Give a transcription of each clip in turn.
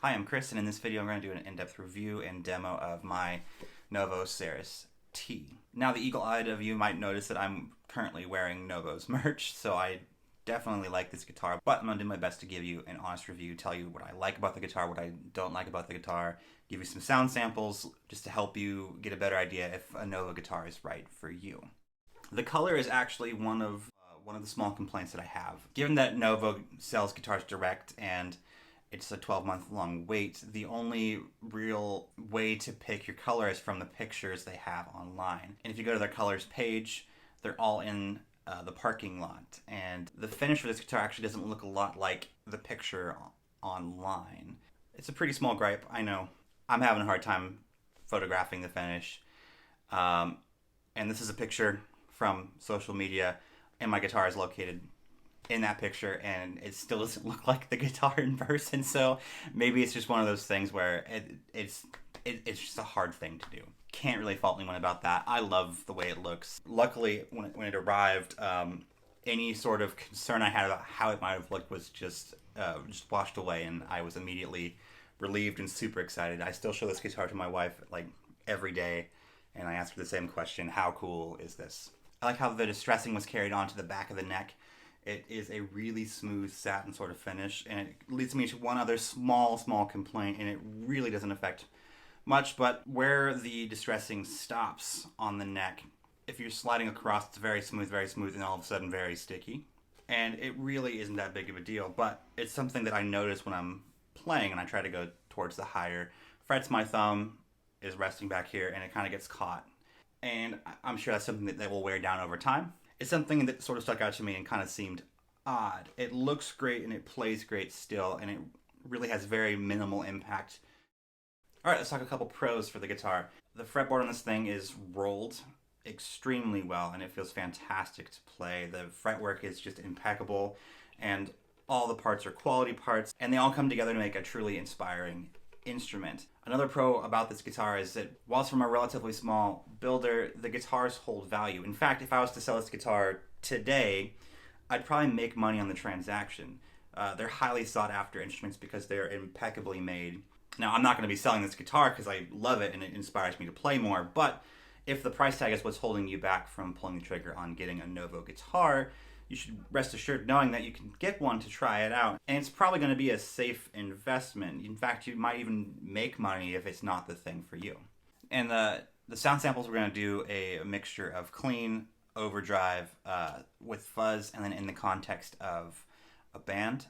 Hi, I'm Chris, and in this video I'm going to do an in-depth review and demo of my Novo Serus T. Now, the eagle-eyed of you might notice that I'm currently wearing Novo's merch, so I definitely like this guitar, but I'm going to do my best to give you an honest review, tell you what I like about the guitar, what I don't like about the guitar, give you some sound samples just to help you get a better idea if a Novo guitar is right for you. The color is actually one of the small complaints that I have. Given that Novo sells guitars direct and it's a 12-month long wait, the only real way to pick your color is from the pictures they have online. And if you go to their colors page, they're all in the parking lot. And the finish for this guitar actually doesn't look a lot like the picture online. It's a pretty small gripe, I know. I'm having a hard time photographing the finish. And this is a picture from social media, and my guitar is located in that picture, and it still doesn't look like the guitar in person. So maybe it's just one of those things where it's just a hard thing to do. Can't really fault anyone about that. I love the way it looks. Luckily, when it arrived, any sort of concern I had about how it might have looked was just washed away, and I was immediately relieved and super excited. I still show this guitar to my wife like every day, and I ask her the same question: how cool is this? I like how the distressing was carried onto the back of the neck. It is a really smooth satin sort of finish, and it leads me to one other small complaint, and it really doesn't affect much, but where the distressing stops on the neck, if you're sliding across, it's very smooth, and all of a sudden very sticky. And it really isn't that big of a deal, but it's something that I notice when I'm playing and I try to go towards the higher frets. My thumb is resting back here, and it kind of gets caught. And I'm sure that's something that will wear down over time. It's something that sort of stuck out to me and kind of seemed odd. It looks great and it plays great still, and it really has very minimal impact. All right, let's talk a couple pros for the guitar. The fretboard on this thing is rolled extremely well, and it feels fantastic to play. The fretwork is just impeccable, and all the parts are quality parts, and they all come together to make a truly inspiring instrument. Another pro about this guitar is that whilst from a relatively small builder, the guitars hold value. In fact, if I was to sell this guitar today, I'd probably make money on the transaction. They're highly sought after instruments because they're impeccably made. Now, I'm not going to be selling this guitar because I love it and it inspires me to play more, but if the price tag is what's holding you back from pulling the trigger on getting a Novo guitar, you should rest assured knowing that you can get one to try it out. And it's probably going to be a safe investment. In fact, you might even make money if it's not the thing for you. And the sound samples, we're going to do a mixture of clean, overdrive, with fuzz, and then in the context of a band.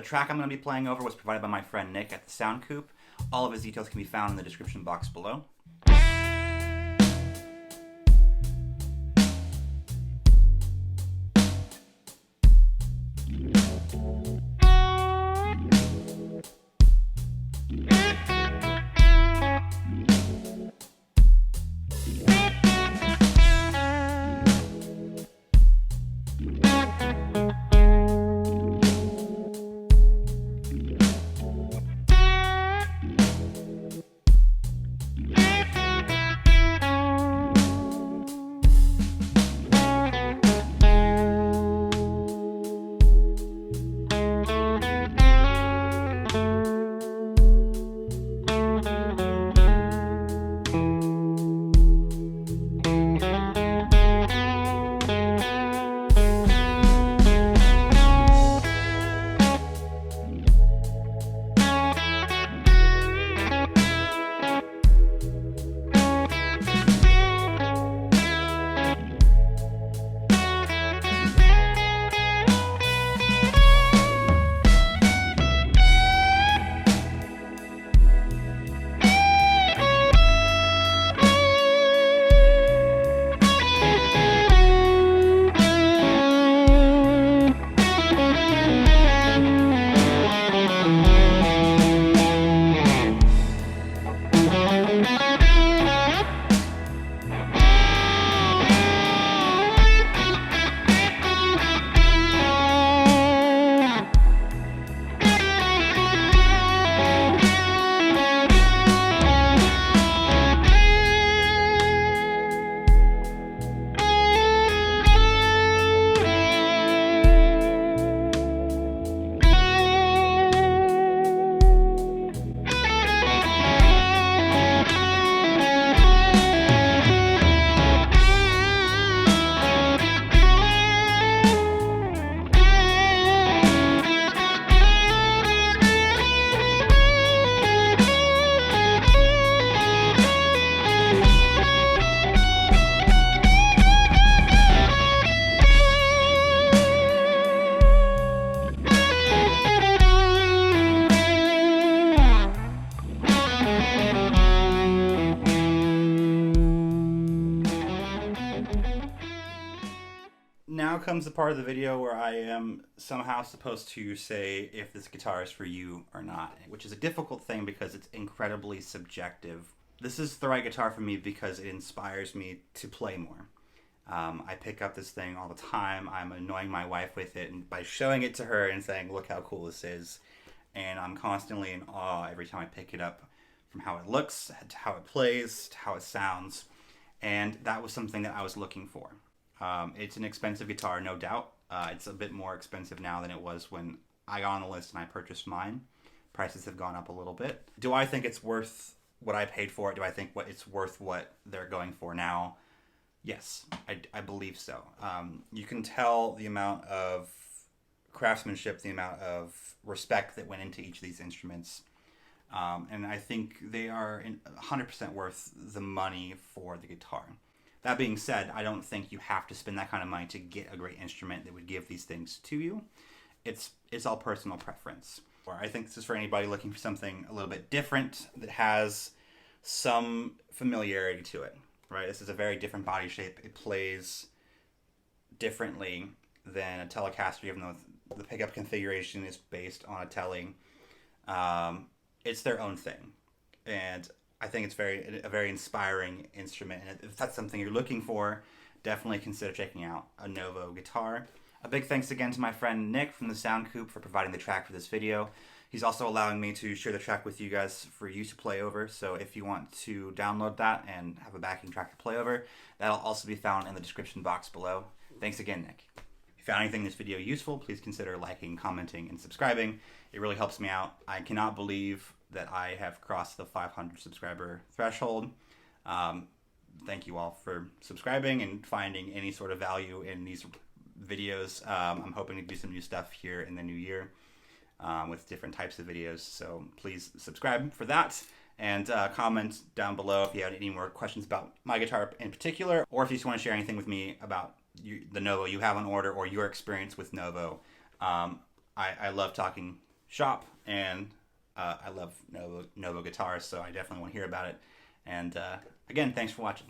track I'm going to be playing over was provided by my friend Nick at the Sound Coop. All of his details can be found in the description box below. Now comes the part of the video where I am somehow supposed to say if this guitar is for you or not, which is a difficult thing because it's incredibly subjective. This is the right guitar for me because it inspires me to play more. I pick up this thing all the time. I'm annoying my wife with it and by showing it to her and saying, look how cool this is. And I'm constantly in awe every time I pick it up, from how it looks, to how it plays, to how it sounds. And that was something that I was looking for. It's an expensive guitar, no doubt. It's a bit more expensive now than it was when I got on the list and I purchased mine. Prices have gone up a little bit. Do I think it's worth what I paid for it? Do I think it's worth what they're going for now? Yes, I believe so. You can tell the amount of craftsmanship, the amount of respect that went into each of these instruments. And I think they are 100% worth the money for the guitar. That being said, I don't think you have to spend that kind of money to get a great instrument that would give these things to you. It's all personal preference. Or I think this is for anybody looking for something a little bit different that has some familiarity to it, right? This is a very different body shape. It plays differently than a Telecaster, even though the pickup configuration is based on a Tele. It's their own thing. And I think it's a very inspiring instrument, and if that's something you're looking for, definitely consider checking out a Novo Guitar. A big thanks again to my friend Nick from the Sound Coop for providing the track for this video. He's also allowing me to share the track with you guys for you to play over, so if you want to download that and have a backing track to play over, that'll also be found in the description box below. Thanks again, Nick. If you found anything in this video useful, please consider liking, commenting, and subscribing. It really helps me out. I cannot believe that I have crossed the 500 subscriber threshold. Thank you all for subscribing and finding any sort of value in these videos. I'm hoping to do some new stuff here in the new year with different types of videos, so please subscribe for that, and comment down below if you have any more questions about my guitar in particular, or if you just want to share anything with me about the Novo you have on order or your experience with Novo. I love talking shop, and I love Novo Guitars, so I definitely want to hear about it. And again, thanks for watching.